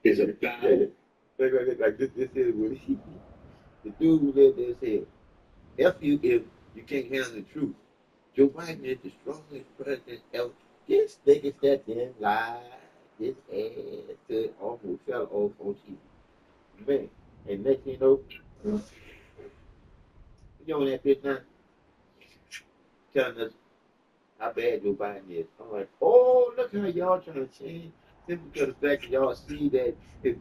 Is it a guy? Like this is what he, the dude who lived there said, F you if you can't handle the truth. Joe Biden is the strongest president ever. This nigga sat there and lied his ass to almost fell off on TV. Man, and next thing you know, you on that bitch now telling us how bad Joe Biden is. I'm like, oh, look how y'all trying to change. Simply because of the fact that y'all see that if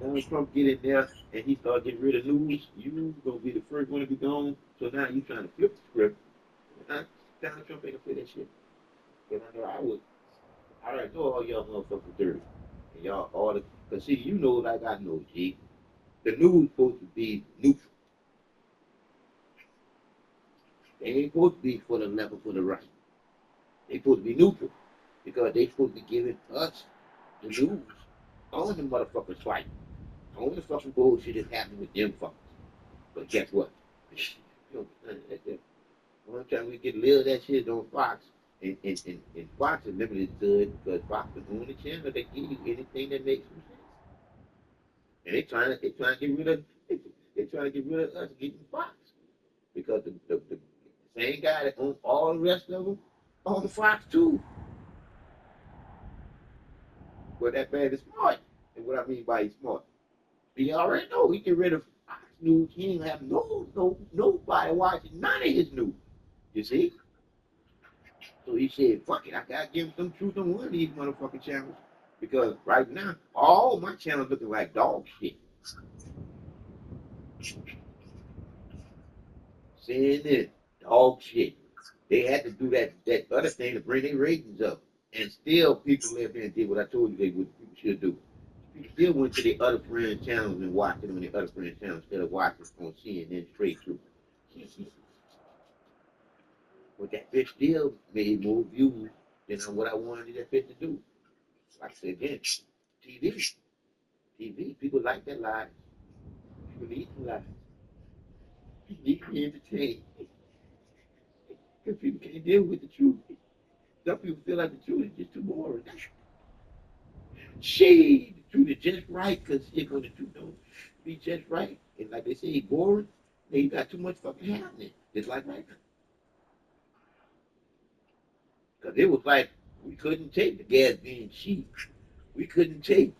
Donald Trump get in there and he start getting rid of news, you gonna be the first one to be gone. So now you trying to flip the script. Donald Trump ain't gonna play that shit. Because I know I already know all y'all motherfuckers dirty. And y'all all the, cause see, you know like I know, G. The news supposed to be neutral. They ain't supposed to be for the left or for the right. They supposed to be neutral. Because they supposed to be giving us the news on the motherfuckers fight. On the fucking bullshit that's happening with them fuckers. But guess what? You know, one time we get a little of that shit on Fox, and Fox is limited to it because Fox is the only channel that give you anything that makes some sense. And they trying to get rid of they trying to get rid of us getting Fox because the same guy that owns all the rest of them owns Fox too. But that man is smart, and what I mean by he's smart, he already know he get rid of Fox News. He ain't have nobody watching none of his news. You see? So he said, fuck it, I gotta give him some truth on one of these motherfucking channels. Because right now, all my channels looking like dog shit. CNN, dog shit. They had to do that other thing to bring their ratings up. And still people live there and did what I told you they would people should do. People still went to their other friends' channels and watched it on their other friends' channels instead of watching on CNN straight through. But that bitch still made more views than what I wanted that bitch to do. Like I said again, TV. TV. People like that lie. People need to lie. People need to be entertained. Because people can't deal with the truth. Some people feel like the truth is just too boring. Shade, the truth is just right because it's going to truth don't be just right. And like they say, it's boring. Then you got too much fucking happening. Just like right now. Because it was like we couldn't take the gas being cheap. We couldn't take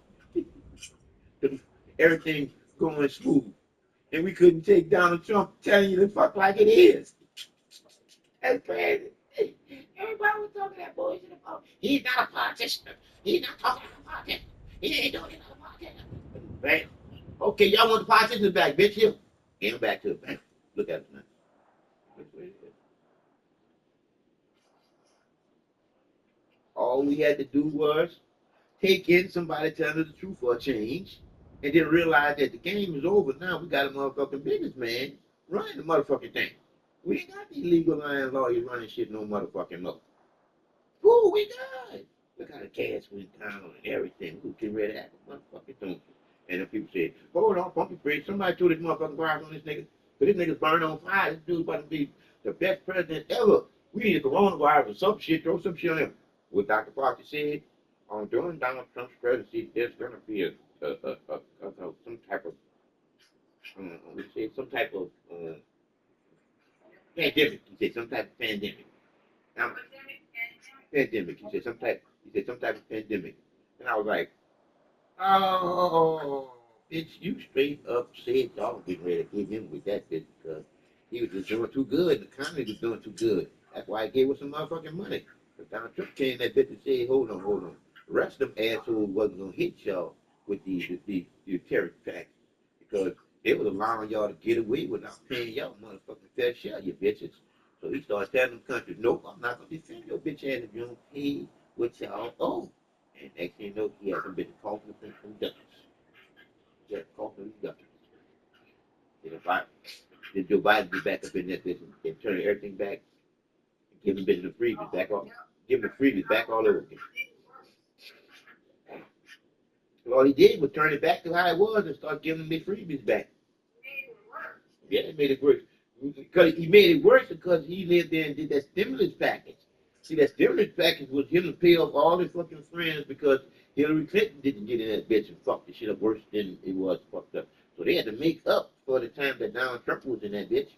everything going smooth. And we couldn't take Donald Trump telling you the fuck like it is. That's crazy. Everybody was talking that bullshit about he's not a politician. He's not talking about politics. He ain't doing it about politics. Bam. Okay, y'all want the politicians back, bitch. Here. Get him back to it. Bam. Look at it now. All we had to do was take in somebody telling us the truth for a change, and then realize that the game is over now. We got a motherfucking businessman running the motherfucking thing. We ain't got these legal line lawyers running shit no motherfucking more. Who we got? Look how the gas went down and everything. Who can ready to have a motherfucking donkey? And then people say, hold on, funky freak. Somebody threw this motherfucking virus on this nigga. But this nigga's burning on fire. This dude's about to be the best president ever. We need a coronavirus or some shit. Throw some shit on him. What Dr. Parker said, during Donald Trump's presidency, there's going to be some type of, some type of pandemic. He said some type of pandemic. Now, pandemic. He said some type of pandemic. And I was like, oh, bitch, you straight up said y'all getting ready to give him with that bitch because he was just doing too good. The economy was doing too good. That's why he gave us some motherfucking money. But Donald Trump came in that bitch and said, hold on. The rest of them assholes wasn't going to hit y'all with the tariff tax because they was allowing y'all to get away without paying y'all motherfucking fair share, you bitches. So he started telling them countries, nope, I'm not going to defend your bitch ass if you don't pay what y'all owe. And next thing you know, he had some bitch coughing from ducks. Just coughing ducks. Did Joe Biden be back up in that business and turn everything back and give them business the freebies back all, give them the freebies back all over again? So all he did was turn it back to how it was and start giving them the freebies back. Yeah, it made it worse. Because he made it worse because he lived there and did that stimulus package. See, that stimulus package was him to pay off all his fucking friends because Hillary Clinton didn't get in that bitch and fuck the shit up worse than it was fucked up. So they had to make up for the time that Donald Trump was in that bitch.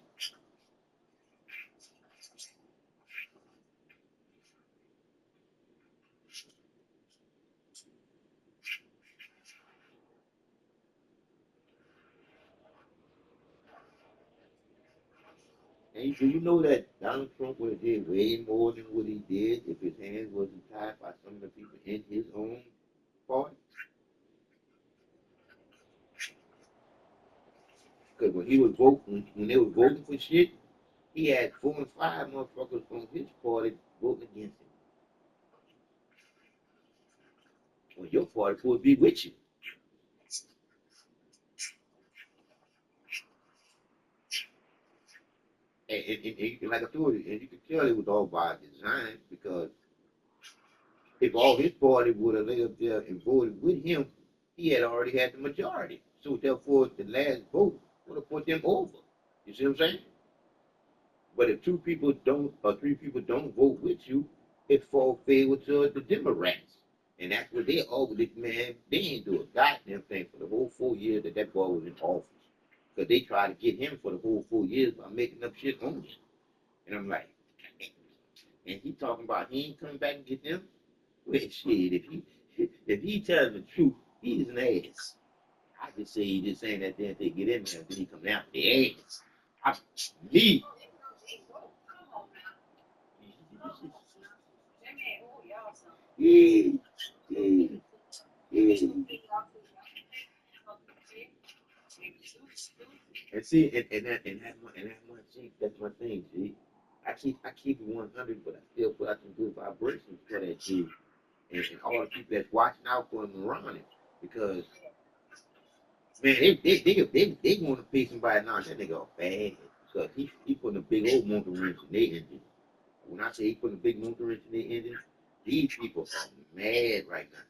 And do you know that Donald Trump would have did way more than what he did if his hands wasn't tied by some of the people in his own party? Because when he was voting, when they were voting for shit, he had 4 and 5 motherfuckers from his party voting against him. Well, your party would be with you. And like I told you, and you can tell it was all by design because if all his party would have lay up there and voted with him, he had already had the majority. So therefore, the last vote would have put them over. You see what I'm saying? But if 2 people don't or 3 people don't vote with you, it falls favor to the Democrats. And that's what they always, man, they ain't do a goddamn thing for the whole 4 years that that boy was in office. Because they tried to get him for the whole 4 years by making up shit on him. And I'm like, and he talking about he ain't coming back and get them. Well, shit, if he tells the truth, he's an ass. I just say he just saying that then they get in there, then he come out the ass. I, me. Yeah, yeah, yeah. And see, that's my thing, G. I keep it 100, but I still put out some good vibrations for that G. And all the people that's watching out for him around him. Because man, they want to pay somebody now. That nigga bad. Because he putting a big old monkey wrench in their engine. When I say he putting a big monkey wrench in their engine, these people are mad right now.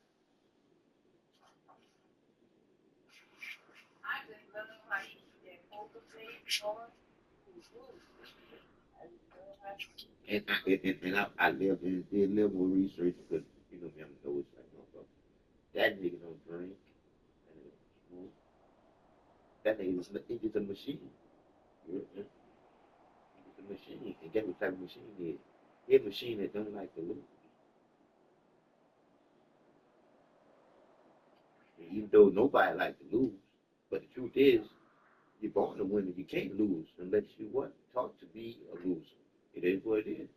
And I live and did a little more research because you know me, I'm a nose like motherfucker. That nigga don't drink. That nigga is just a machine. It's a machine. And guess what type of machine it is? It's a machine that don't like to lose. And even though nobody likes to lose, but the truth is, you're born to win and you can't lose unless you what? Taught to be a loser. It is what it is.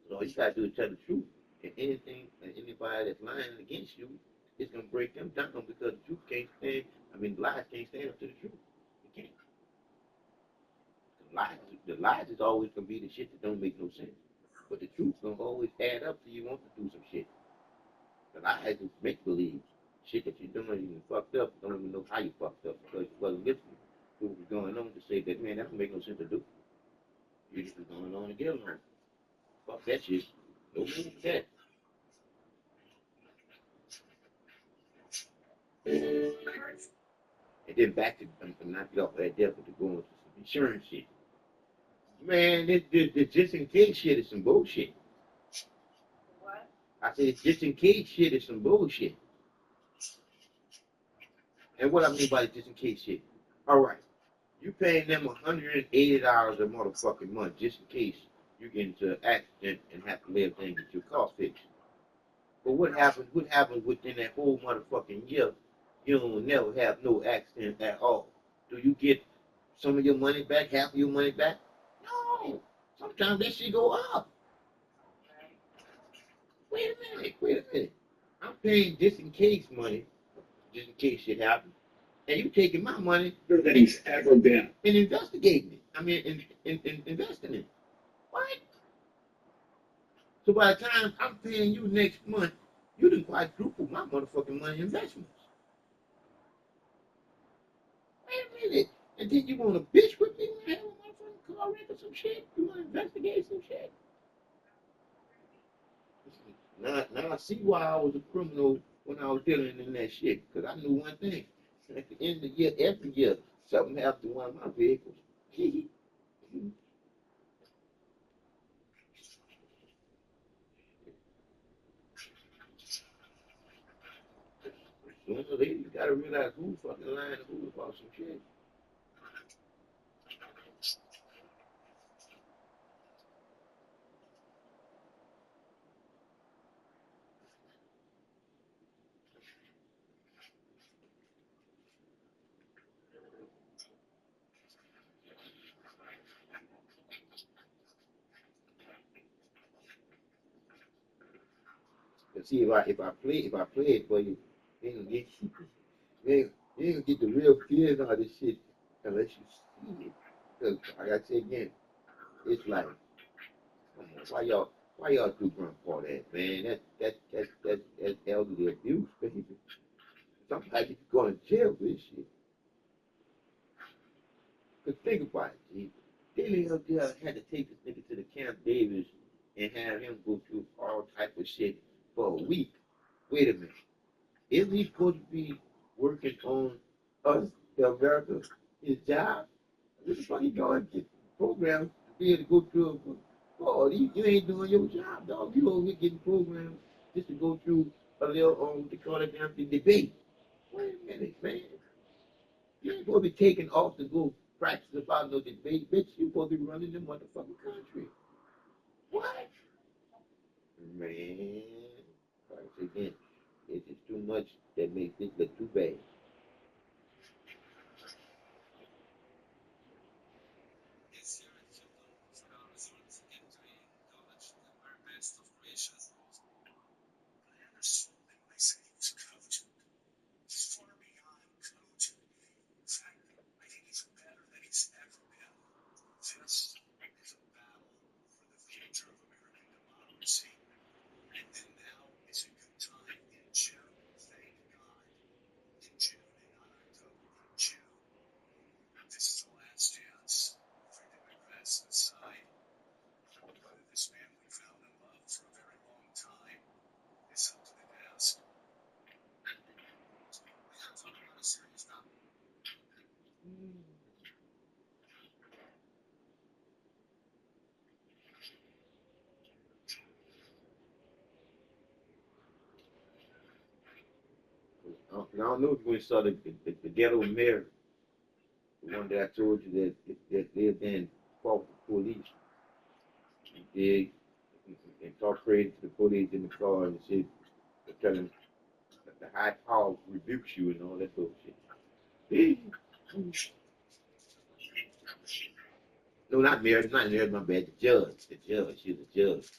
So all you gotta do is tell the truth. And anything and anybody that's lying against you, it's gonna break them down because the truth can't stand. I mean, lies can't stand up to the truth. It can't. The lies is always gonna be the shit that don't make no sense. But the truth gonna always add up so you want to do some shit. The lies is make believe. Shit that you're doing even fucked up, don't even know how you fucked up because you wasn't listening to what was going on to say that man, that don't make no sense to do. You're just going on to get along. Fuck that shit. No more than that. And then back to knock it off right there, but to go into some insurance shit. Man, this just in case shit is some bullshit. I said just in case shit is some bullshit. And what I mean by just in case shit. All right, you paying them $180 a motherfucking month just in case you get into an accident and have to live there and get your car fixed. But what happens? What happens within that whole motherfucking year? You don't never have no accident at all. Do you get some of your money back, half of your money back? No. Sometimes that shit go up. Wait a minute. I'm paying just in case money, just in case shit happens. And you taking my money than he's ever been and investigating it. I mean, investing in it. What? So by the time I'm paying you next month, you done quadruple my motherfucking money investments. Wait a minute. And then you want to bitch with me when I have a motherfucking car wreck or some shit? You want to investigate some shit? Now I see why I was a criminal when I was dealing in that shit. Because I knew one thing. At the end of the year, every year, something happened to one of my vehicles. Sooner or later, you gotta realize who fucking lying and who about some shit. But see, if I play it for you, you ain't gonna get you ain't gonna get the real feeling of this shit unless you see it. Cause like I said again, it's like, come on, why y'all do grandpa that, man? That's elderly abuse, baby. Sometimes you go to jail for this shit. Cause think about it, G. They up there had to take this nigga to the Camp Davis and have him go through all type of shit for a week. Wait a minute. Isn't he supposed to be working on us, the America, his job? What the fuck he going to get programmed to be able to go through? Oh, you ain't doing your job, dog. You over here getting programmed just to go through a little, what they call it, damn thing, debate. Wait a minute, man. You ain't supposed to be taking off to go practice about no debate, bitch. You supposed to be running the motherfucking country. What? Man. Once again, it's just too much that makes it look too bad. I don't know if you saw the ghetto mayor, the one that I told you that lived in fought the police. He and talked crazy to the police in the car and shit, telling them that the high power rebukes you and all that sort of shit. No, not mayor, my bad, the judge, she's a judge.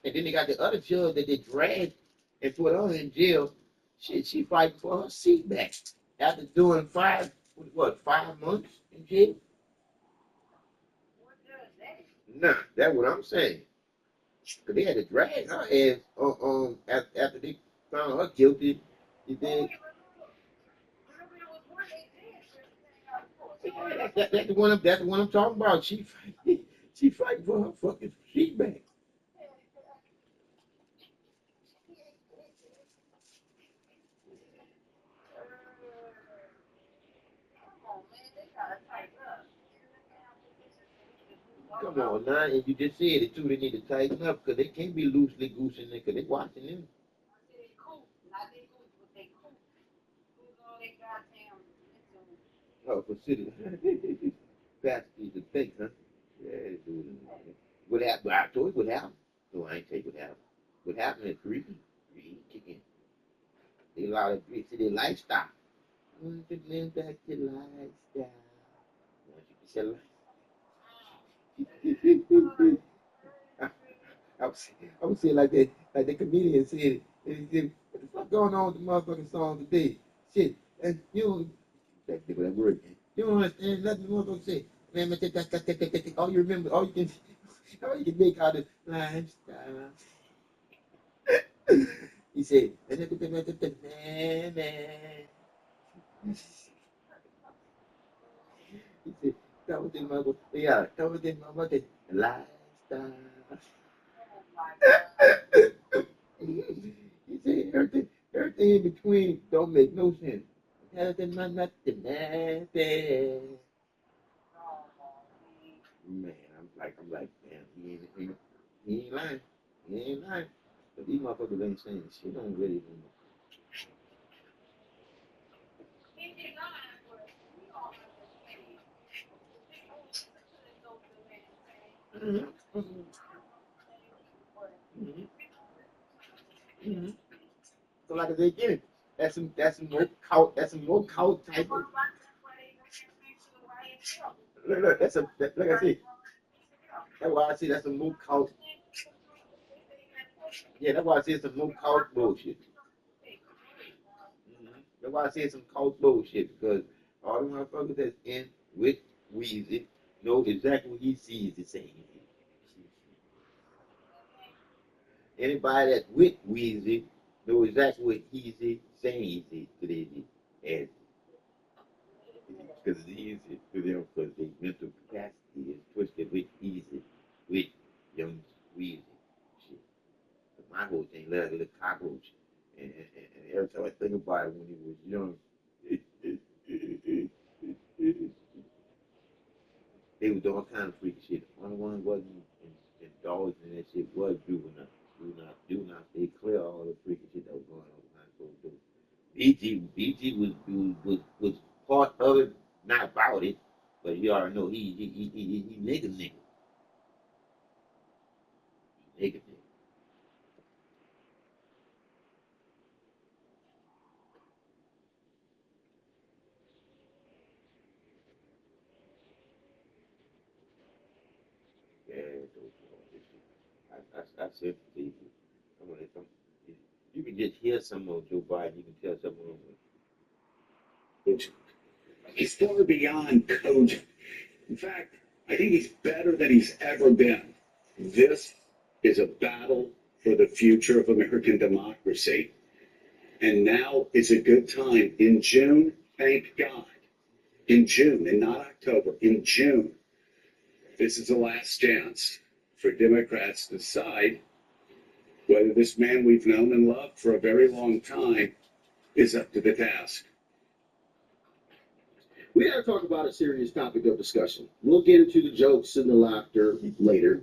And then they got the other judge that they dragged and put her in jail. Shit, she fighting for her seat back after doing 5 months in jail. Nah, that's what I'm saying. Cause they had to drag her ass after they found her guilty. You did. That's the one I'm talking about. She fighting for her fucking seat back. Come on now, and you just said it too. They need to tighten up because they can't be loosely goosing it because they watching them. Oh, for city. Fastly to think, huh? Yeah, dude. What happened? I told you what happened. No, I ain't tell you what happened. What happened is greed kicking. They allow the greed to their lifestyle. Want to live back to lifestyle. Want you to life. I would say like the comedian said it. And he said, what the fuck going on with the motherfucking song today? Shit. And you know, that word. You don't understand nothing the motherfucker say. Man, all you remember, all you can make out of lifestyle. He said, man. He said, that was in my book. Yeah, that was in my book. Lifestyle. He said everything in between don't make no sense. Nothing, nothing, nothing. Man, I'm like, damn, he ain't lying. He ain't lying. But these motherfuckers ain't saying shit on radio. Mhm. Mhm. Mhm. Mhm. So like I said again, that's some more cult type of look, like I said, that's why I say that's some more cult. Yeah, that's why I say it's some more cult bullshit. That's why I say some cult bullshit because all the motherfuckers that's in with Weezy know exactly what he sees the same. Anybody that's with Weezy know exactly what he's saying he sees today as because it's easy for them because their mental capacity is twisted with easy with young Weezy shit. But my whole thing like a little cockroach. And every time I think about it when he was young, they were doing all kind of freak shit. The only one wasn't indulged in that shit was juvenile. Juvenile, stay clear of all the freaky shit that was going on behind closed doors. BG was part of it, not about it, but you already know he nigga. Yeah, I said to you, I'm gonna come. You can just hear some of Joe Biden. You can tell some of them. He's far beyond cogent. In fact, I think he's better than he's ever been. This is a battle for the future of American democracy. And now is a good time. In June, thank God, in June and not October, in June, this is the last chance for Democrats to decide whether this man we've known and loved for a very long time is up to the task. We got to talk about a serious topic of discussion. We'll get into the jokes and the laughter later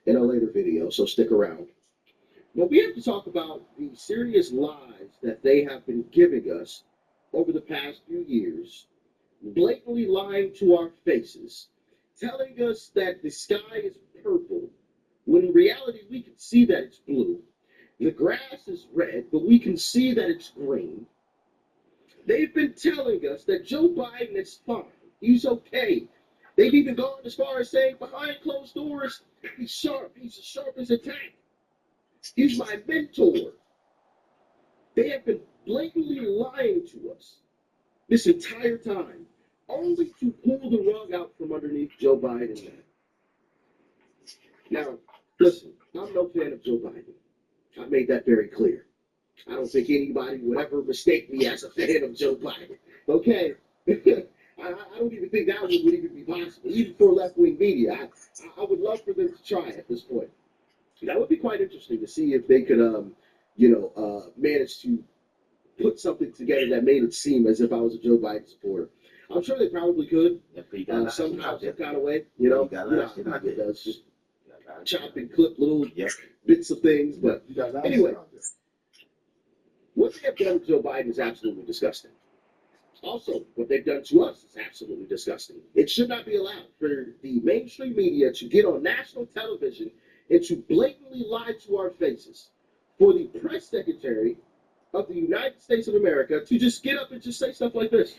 in a later video, so stick around. But we have to talk about the serious lies that they have been giving us over the past few years, blatantly lying to our faces, telling us that the sky is purple, when in reality we can see that it's blue. The grass is red, but we can see that it's green. They've been telling us that Joe Biden is fine. He's okay. They've even gone as far as saying behind closed doors, he's sharp. He's as sharp as a tack. He's my mentor. They have been blatantly lying to us this entire time, only to pull the rug out from underneath Joe Biden. Now, listen, I'm no fan of Joe Biden. I made that very clear. I don't think anybody would ever mistake me as a fan of Joe Biden. Okay? I don't even think that would even be possible, even for left wing media. I would love for them to try at this point. That would be quite interesting to see if they could, manage to put something together that made it seem as if I was a Joe Biden supporter. I'm sure they probably could, somehow, some kind of way. How it does, just chop and clip little bits of things. But anyway, what they have done to Joe Biden is absolutely disgusting. Also, what they've done to us is absolutely disgusting. It should not be allowed for the mainstream media to get on national television and to blatantly lie to our faces. For the press secretary of the United States of America to just get up and just say stuff like this.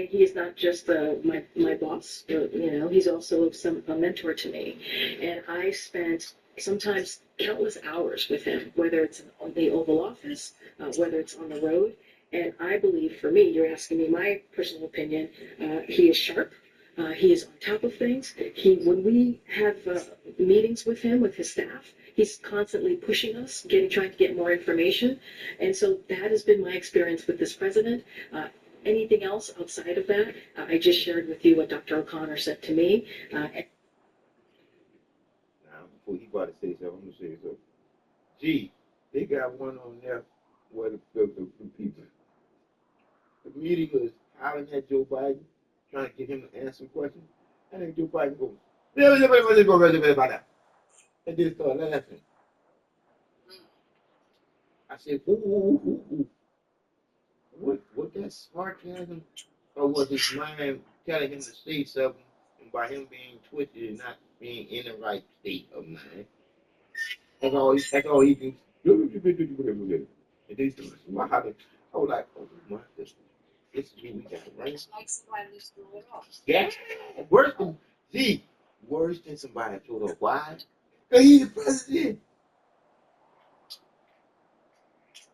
He is not just my boss, he's also a mentor to me. And I spent sometimes countless hours with him, whether it's on the Oval Office, whether it's on the road. And I believe, for me, you're asking me my personal opinion, he is sharp. He is on top of things. When we have meetings with him, with his staff, he's constantly pushing us, trying to get more information. And so that has been my experience with this president. Anything else outside of that, I just shared with you what Dr. O'Connor said to me. Now, before he about to say something, I'm going to say something. Gee, they got one on there where the people. The media is hollering at Joe Biden, trying to get him to answer some questions. I think Joe Biden goes, and then start laughing. I said, ooh. What that sarcasm, or was his mind telling him to say something, and by him being twisted and not being in the right state of mind. That's all he can do. And these things, my habit, I was like, oh my goodness, this is me, we got it right. It's like somebody just threw it off. Yeah, worse than somebody told her why. Because he's the president.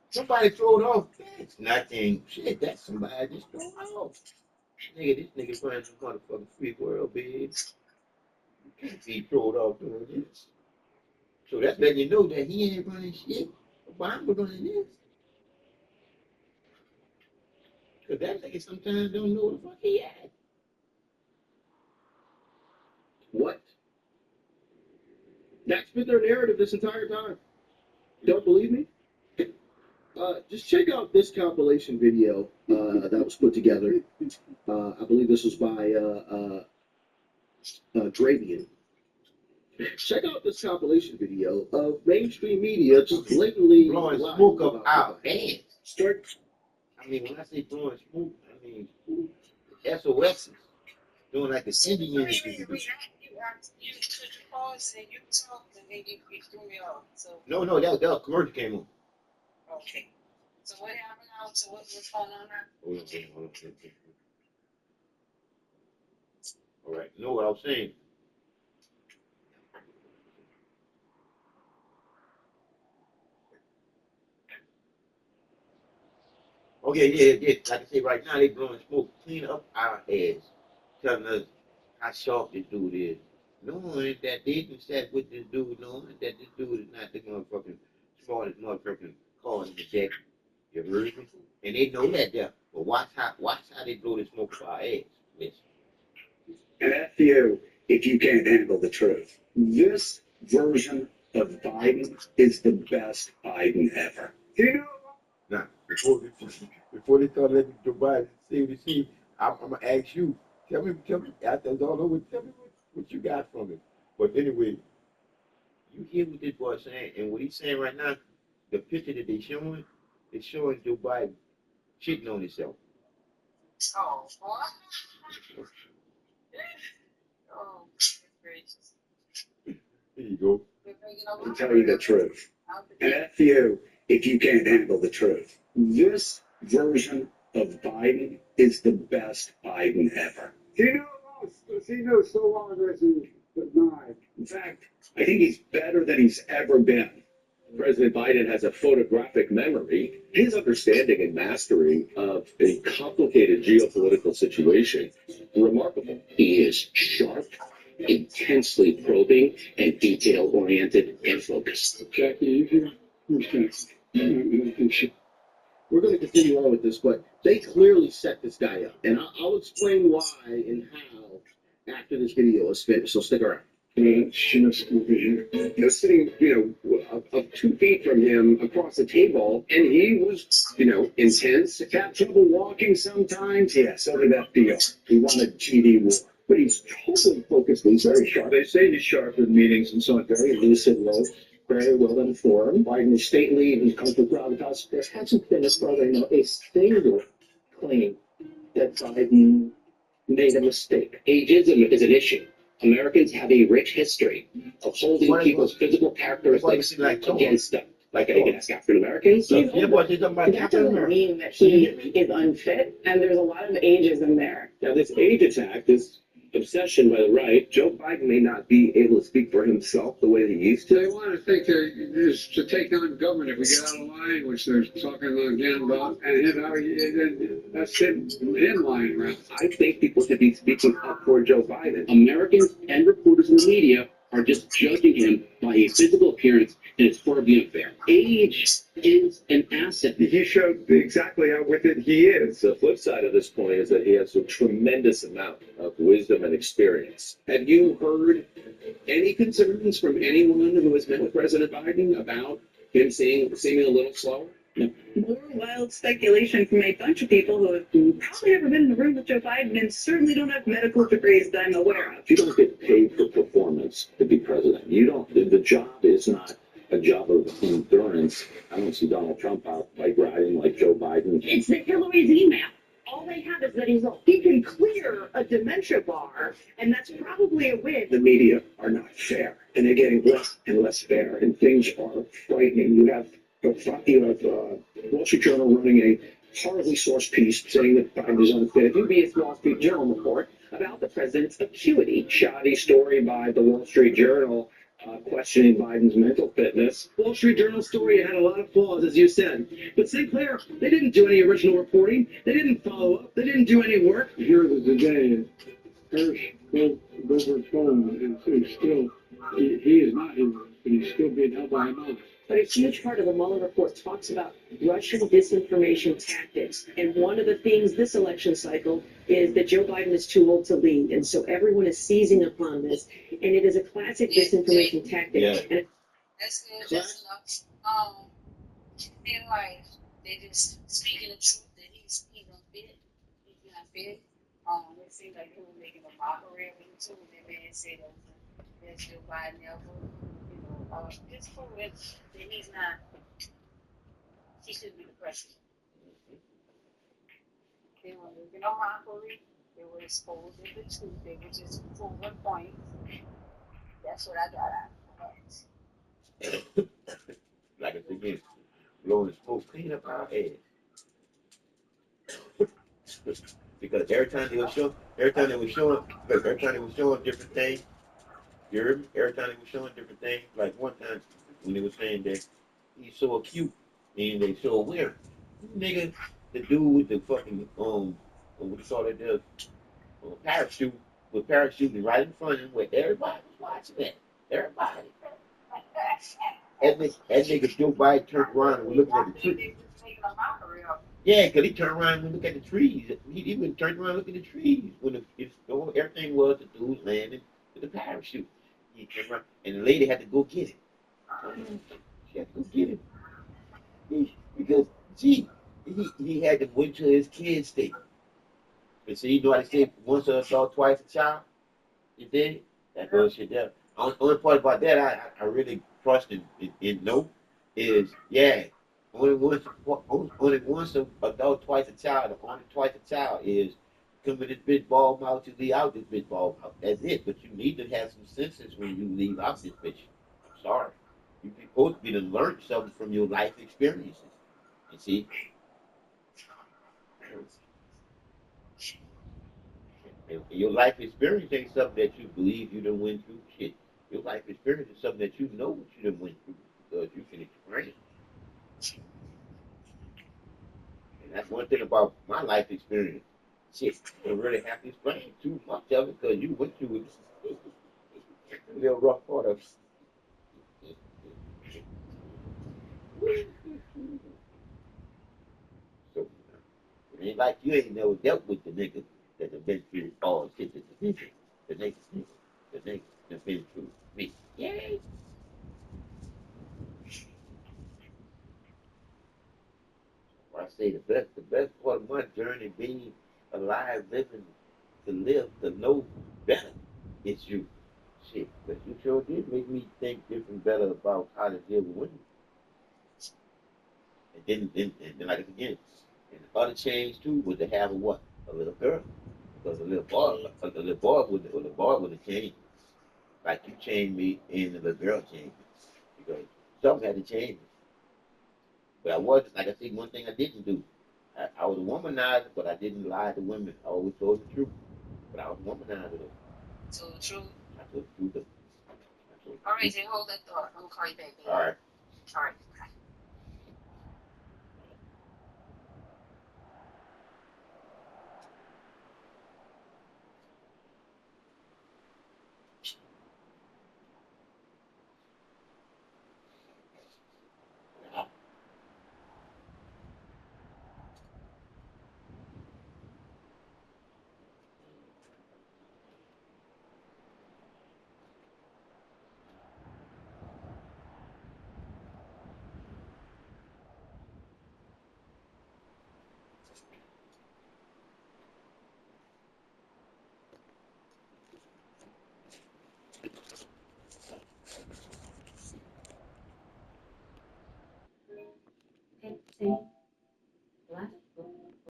Somebody throw it off. That's nothing. Shit, that's somebody just throw it off. Nigga, this nigga running some motherfucking free world, babe. You can't be thrown off doing this. So that's letting you know that he ain't running shit. Obama running this. Because that nigga sometimes don't know where the fuck he at. What? That's been their narrative this entire time. Don't believe me? Just check out this compilation video that was put together. I believe this was by Dravian. Check out this compilation video of mainstream media just blatantly Blowing lying smoke up about our Biden. pants. Start. I mean, when I say blowing smoke, I mean SOSs. Doing like the Indian You shit. took your pause and you talked and then you threw me off. So No, that was commercial came on. okay. So what happened now? So what's going on now? Hold on. All right, you know what I was saying? Okay, yeah. Like I say, right now they blowing smoke, clean up our ass, telling us how sharp this dude is. Knowing that they even sat with this dude, knowing that this dude is not the motherfucking smartest motherfucking car in the deck. You heard me? And they know that there. But watch how they blow the smoke up our ass. Listen. And F you if you can't handle the truth. This version of Biden is the best Biden ever. You know? Now, before they start letting Joe Biden say what he see, I'm gonna ask you. Tell me. After it's all over, tell me what you got from it. But anyway, you hear what this boy saying, and what he's saying right now, the picture that they showing, it's showing Joe Biden cheating on himself. Oh, what? Oh, that's gracious. There you go. They're bringing up To tell you the truth. And F you if you can't handle the truth. This version of Biden is the best Biden ever. He knows so long as he denied. In fact, I think he's better than he's ever been. President Biden has a photographic memory. His understanding and mastery of a complicated geopolitical situation, remarkable. He is sharp, intensely probing, and detail-oriented and focused. Jackie, who's next? We're going to continue on with this, but they clearly set this guy up. And I'll explain why and how after this video is finished, so stick around. Sitting, up 2 feet from him across the table, and he was, intense. Got trouble walking sometimes? Yeah, so did FDR. He won a GD war. But he's totally focused. He's very sharp. They say he's sharp in meetings and so on. Very lucid, very well informed. Biden is stately and comes with gravitas. There hasn't been, as far as I know, a single claim that Biden made a mistake. Ageism is an issue. Americans have a rich history of holding people's physical characteristics against them. Like you can ask African Americans. Yeah, boy, they talking about That doesn't mean that he is unfit, and there's a lot of ageism there. Now, this age attack, this obsession by the right, Joe Biden may not be able to speak for himself the way that he used to. They want to think is to take on government if we get out of line, which they're talking again about, and that's him lying around. I think people should be speaking up for Joe Biden. Americans and reporters in the media are just judging him by his physical appearance, and it's horribly unfair. Age is an asset. He showed exactly how with it he is. The flip side of this point is that he has a tremendous amount of wisdom and experience. Have you heard any concerns from anyone who has met with President Biden about him seeming a little slower? More wild speculation from a bunch of people who have probably never been in the room with Joe Biden and certainly don't have medical degrees that I'm aware of. You don't get paid for performance to be president. The job is not a job of endurance. I don't see Donald Trump out like riding like Joe Biden. It's the Hillary's email. All they have is that he can clear a dementia bar, and that's probably a win. The media are not fair, and they're getting less and less fair, and things are frightening. You have Wall Street Journal running a horribly sourced piece saying that Biden is unfit. UBS Wall Street Journal report about the president's acuity. Shoddy story by the Wall Street Journal questioning Biden's mental fitness. Wall Street Journal story had a lot of flaws, as you said. But Sinclair, they didn't do any original reporting. They didn't follow up. They didn't do any work. Here today, Hirsch goes over his phone, and so he's still, he is not in, but he's still being held by a mouth. But a huge part of the Mueller report talks about Russian disinformation tactics. And one of the themes this election cycle is that Joe Biden is too old to lead. And so everyone is seizing upon this. And it is a classic disinformation tactic. Yeah. And That's good. That's enough. Feel like they just speaking the truth that he's unfit. He's not fit. It seems like people making a mockery of him too. They may say that Joe Biden ever, just prove it that he's not. He should be the president. They were making a mockery. They were exposing the truth. They were just proving points. That's what I got out of it. Like I said again, blowing smoke clean up our ass. Because every time they were showing different things, you heard me? Every time they were showing different things, like one time when they were saying that he's so acute, meaning they so aware. Nigga, the dude with the fucking what you call it, the parachute, with parachuting right in front of him, where everybody was watching that. Everybody. That nigga Joe Biden turned around and was looking at the tree. Yeah, because he turned around and looked at the trees. He went turned around and looked at the trees when everything was the dude landing with the parachute. He turned around, and the lady had to go get him. She had to go get him. Because, he had to wait till his kids stay. But see, you know how they say once a adult, twice a child? You did? That bullshit there. Only part about that I really trust and know is, only once an adult, twice a child. Only twice a child is come in this bitch ball mouth, you leave out this bitch ball mouth. That's it. But you need to have some senses when you leave out this bitch. I'm sorry. You're supposed to be to learn something from your life experiences. You see? Your life experience ain't something that you believe you done went through. Shit. Your life experience is something that you know what you done went through because you can explain. And that's one thing about my life experience. Shit, you don't really have to explain too much of it because you went through it. A little rough part of it. So, it ain't like you ain't never dealt with the nigga that have been through all shit that the nigga that been through me. Yay! I say the best part of my journey being alive, living, to know better, it's you. Shit, but you sure did make me think different, better about how to deal with women. And then like again, and the other change too was to have a little girl. Because a little boy would have changed. Like you changed me and the little girl changed me. Because something had to change me. But I wasn't, like I said, one thing I didn't do. I was a womanizer, but I didn't lie to women. I always told the truth. But I was a womanizer though. So the truth. I told the truth. All right, then hold that thought. I'm gonna call you back. All right. All right.